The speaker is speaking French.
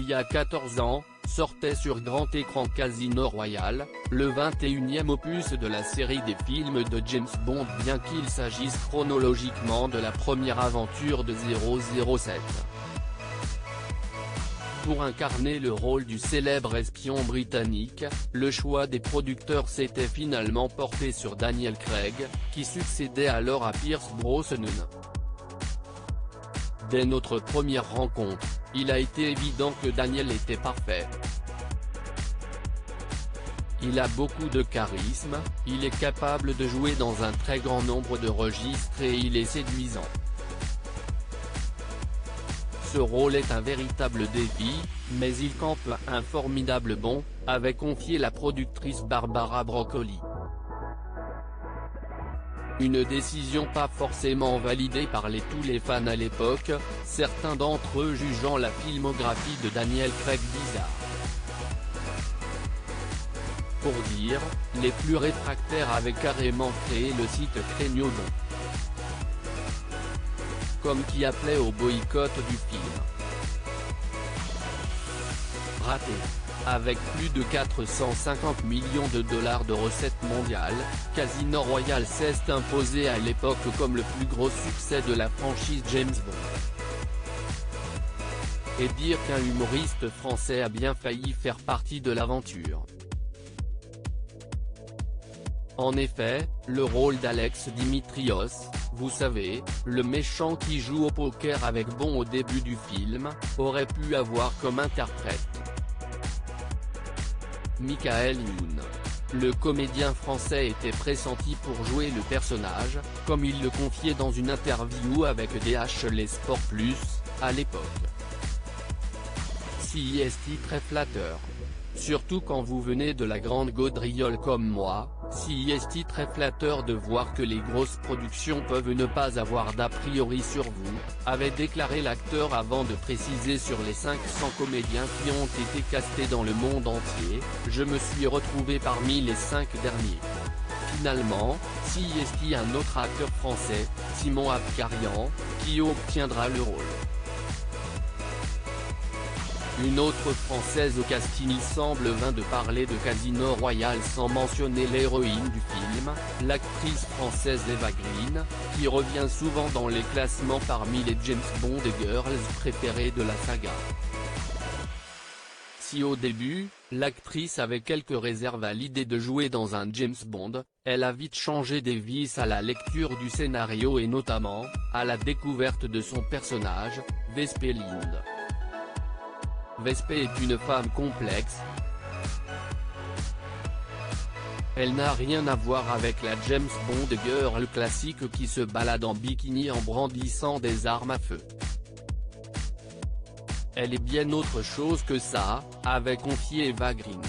il y a 14 ans, sortait sur grand écran Casino Royale, le 21e opus de la série des films de James Bond, bien qu'il s'agisse chronologiquement de la première aventure de 007. Pour incarner le rôle du célèbre espion britannique, le choix des producteurs s'était finalement porté sur Daniel Craig, qui succédait alors à Pierce Brosnan. Dès notre première rencontre, il a été évident que Daniel était parfait. Il a beaucoup de charisme, il est capable de jouer dans un très grand nombre de registres et il est séduisant. Ce rôle est un véritable défi, mais il campe un formidable bond, avait confié la productrice Barbara Broccoli. Une décision pas forcément validée par tous les fans à l'époque, certains d'entre eux jugeant la filmographie de Daniel Craig bizarre. Pour dire, les plus réfractaires avaient carrément créé le site Craignodon, comme qui appelait au boycott du film. Raté. Avec plus de 450 millions de dollars de recettes mondiales, Casino Royale s'est imposé à l'époque comme le plus gros succès de la franchise James Bond. Et dire qu'un humoriste français a bien failli faire partie de l'aventure. En effet, le rôle d'Alex Dimitrios, vous savez, le méchant qui joue au poker avec Bond au début du film, aurait pu avoir comme interprète Michael Youn. Le comédien français était pressenti pour jouer le personnage, comme il le confiait dans une interview avec DH Les Sports Plus, à l'époque. CIST très flatteur. Surtout quand vous venez de la grande gaudriole comme moi, CIST très flatteur de voir que les grosses productions peuvent ne pas avoir d'a priori sur vous, avait déclaré l'acteur avant de préciser sur les 500 comédiens qui ont été castés dans le monde entier, je me suis retrouvé parmi les 5 derniers. Finalement, CIST un autre acteur français, Simon Abkarian, qui obtiendra le rôle. Une autre française au casting. Il semble vain de parler de Casino Royale sans mentionner l'héroïne du film, l'actrice française Eva Green, qui revient souvent dans les classements parmi les James Bond et girls préférées de la saga. Si au début, l'actrice avait quelques réserves à l'idée de jouer dans un James Bond, elle a vite changé des vis à la lecture du scénario et notamment, à la découverte de son personnage, Vesper Lynd. Vesper est une femme complexe. Elle n'a rien à voir avec la James Bond girl classique qui se balade en bikini en brandissant des armes à feu. Elle est bien autre chose que ça, avait confié Eva Green.